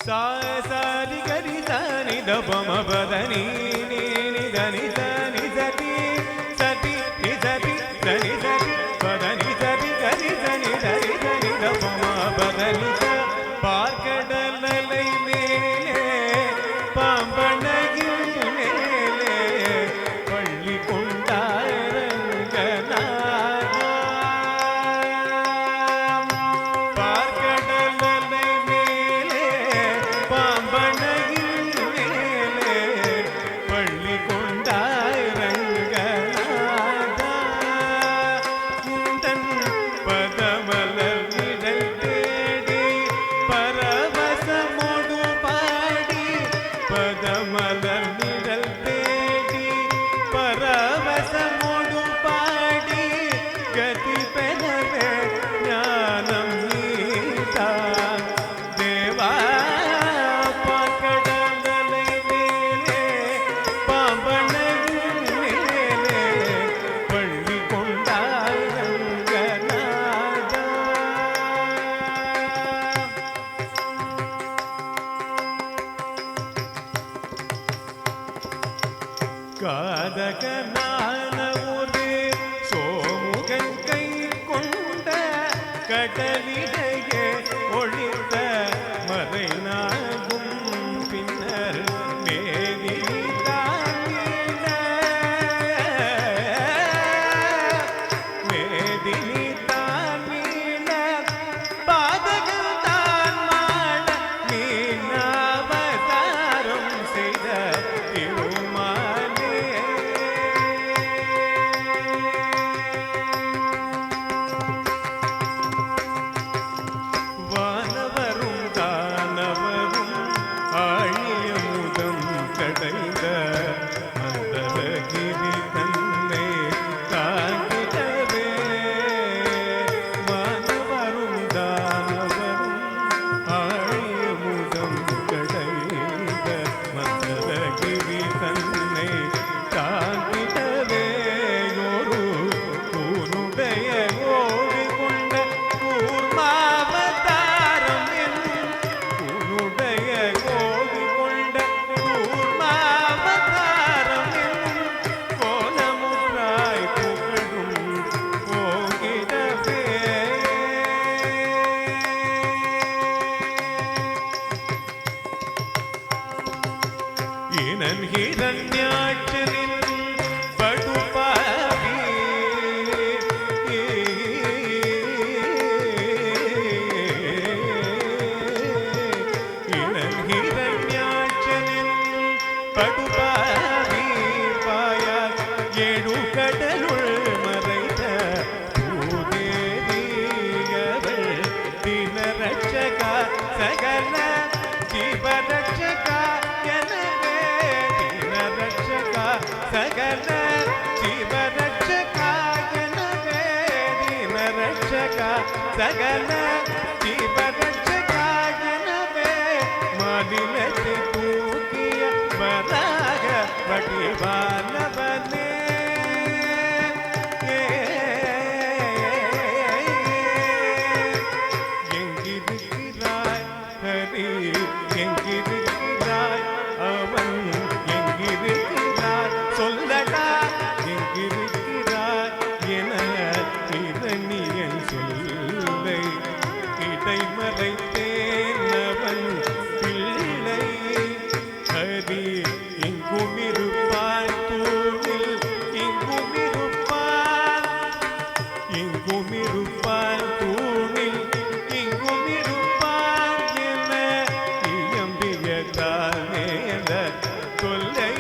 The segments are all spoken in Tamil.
సారి గరి దని దపమ పదని ని దని దని సతి సతి సతి దని సతి పదని సతి గరి దని దని దని దపమ పదని பார்க்கடலை மேலே பாம்பனையில் மேலே பள்ளி கொண்டாரங்கநாதா பார்க்கடலை மேலே பாம்பனையில் மேலே பள்ளி கொண்டாரங்கநாதா குந்தன் பதமலர் நிழல் தேடி பரவசமோடு பாடி பதமலர் நிழல் தேடி பரவசமோடு பாடி கதி பெறவே ஞானம் நீதான் தேவா பார்க்கடலை மேலே பாம்பனையில் மேலே பள்ளி கொண்டாரங்கநாதா காதகனான ஒரு சோமுகன் கை கொண்ட கடலிடையே ஒழித்த மறைநாகும் பின்னர் மேவி தாங்கிட மேதினி தாங்கிட பாதகன் தான் மாட மீனாவதாரம் செய்த திருமாலே வானவரும் தானவரும் ஆழிய முதம் கடைந்த மந்தரகிரி தன்னை காட்டிடவே வானவரும் தானவரும் ஆழிய முதம் கடைந்த மந்தரகிரி தன்னை காட்டிடவே ஒரு பூனுடைய ஓடி கொண்ட கூர்மாவதாரம் என்னும் பூனுடைய ஓடி கொண்ட கூர்மாவதாரம் என்னும் கோலமுற்றாய் புகழும் போகிடவே இனன் ஹிரண்யாட்சனின் படுபாவி இனன் ஹிரண்யாட்சனின் படுபாவி பாயால் ஏழு கடலுள் மறைந்த பூதேவியவள் தினரட்சகா சகல ஜீவரட்சகா எனவே தினரட்சகா சகல ஜீவரட்சகா எனவே தினரட்சகா சகல ஜீவரட்சகா எனவே மாநிலத்தை தூக்கிய வராக வடிவானவனே எங்கிருக்கிறாய் ஹரி எங்கிருக்கிறாய் அவன் எங்கிருக்கிறாய் சொல்லடா எங்கிருக்கிறாய் என இரணியன் சொல்லை இடைமறைத்தேன் அவன் பிள்ளை ஹரி இங்குமிருப்பான் தூணில் இங்குமிருப்பான் இங்குமிருப்பான் தூணில் இங்குமிருப்பான் என இயம்பியதால் நேர்ந்த தொல்லை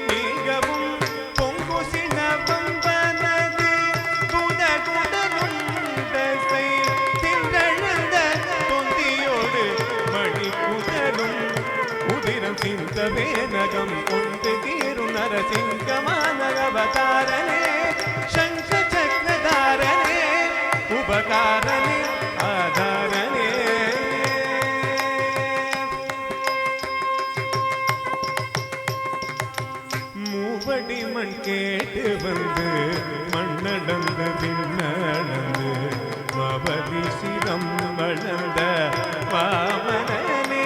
மிகவும் பொங்குசின வம்பனது துதகுடலும் தசை தின்றழுந்த தொந்தியோடு மணிக்குதலும் உதிரம் சிந்த வேனகம் கொண்டு கீரும் நரசிங்கமானவதாரனே சங்க சக்கரதாரனே உபகாரனே ஆதாரனே மூவடி மண் கேட்டு வந்து மண்ணடந்து பின்னடந்து மவதி சிரம் வளர்ந்த வாமனே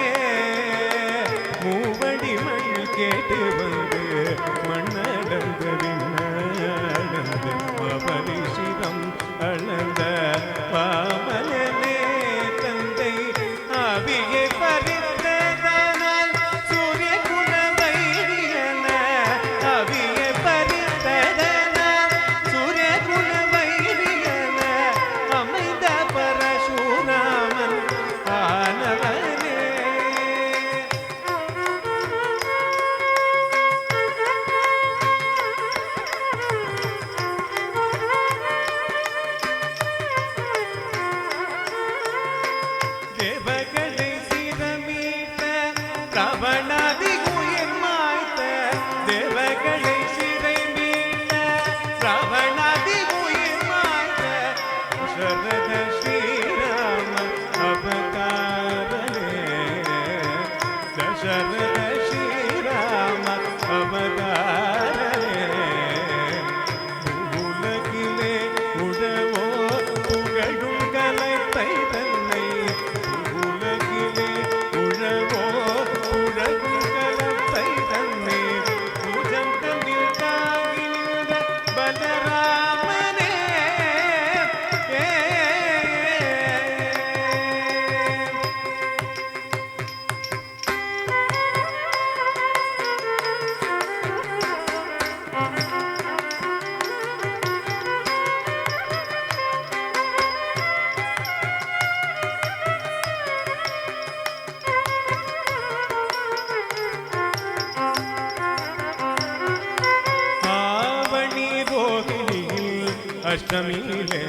അഷ്ടമിയിലെ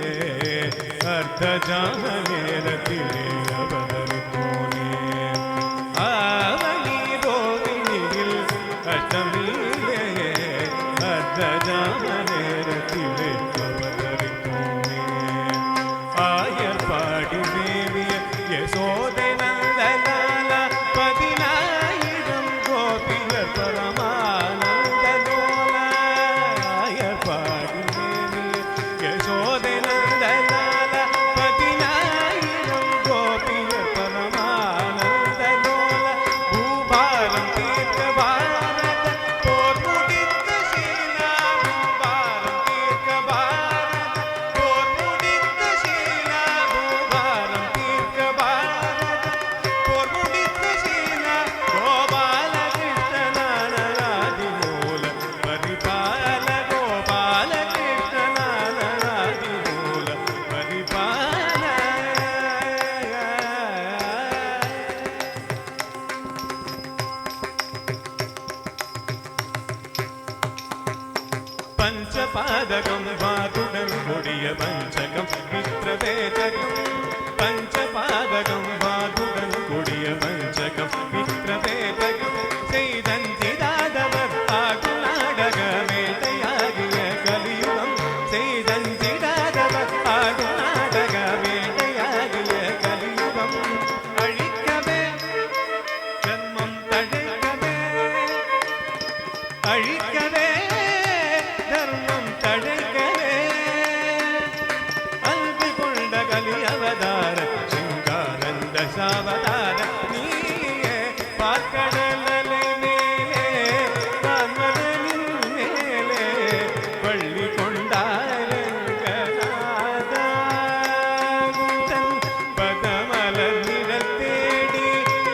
അർദ്ധജാമനേരത്തിലെ അവതരിത്തോനേ ആവണി രോഹിണിയിൽ അഷ്ടമിയിലെ അർദ്ധജാമനേരത്തിലെ അവതരിത്തോനേ ആയർപാടി ദേവിയ യശോദനന്ദലാല 10000 ഗോപിയർ പരമാനന്ദലോല ആയർപാടി ദേവിയ യശോദനന്ദലാല 10000 ഗോപിയർ പരമാനന്ദലോല ഭൂഭാരം തീർത്ത ഭാരത പോർമുടിത്ത ശീല ഭൂഭാരം തീർത്ത ഭാരത പോർമുടിത്ത ശീല ഭൂഭാരം തീർത്ത ഭാരത പോർമുടിത്ത ശീല ഗോപാലകൃഷ്ണനാനയാദിമൂല പരിപാല ഗോപാലകൃഷ്ണനാനയാദിമൂല പരിപാല പഞ്ചപാദകം വാതുടൻ കൊടിയ പഞ്ചകം മിത്രവേദകം പഞ്ചപാദകം വാതുടൻ കൊടിയ പഞ്ചകം മിത്രവേദകം ചെയ്തഞ്ചിടാതവർ ആകുനാടകമേട്ടയാകിയ കലിയുഗം ചെയ്തഞ്ചിടാതവർ ആകുനാടകമേട്ടയാകിയ കലിയുഗം അഴിക്കവേ ജന്മം തഴക്കവേ അഴിക്കവേ ധർമ്മം തഴക്കവേ അൽപികൊണ്ട കലിയവതാര ശൃംഗാനന്ദ സാവതാര നീയേ പാർക്കടലലെ മേലേ പാർവതനിൻ മേലേ പള്ളി കൊണ്ടാരങ്കനാദാകുതൻ പദമലർ നിരത്തേടി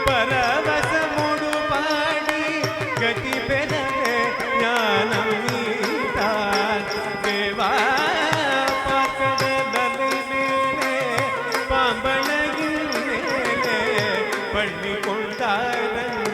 പരവശമൊടു പാടി ഗതി പെരവേ ജ്ഞാനം നീതാൻ ദേവാ പാർക്കടലലെ മേലേ പാമ്പളയിൽ മേലേ പള്ളി കൊണ്ടാരങ്കനാദാകുതൻ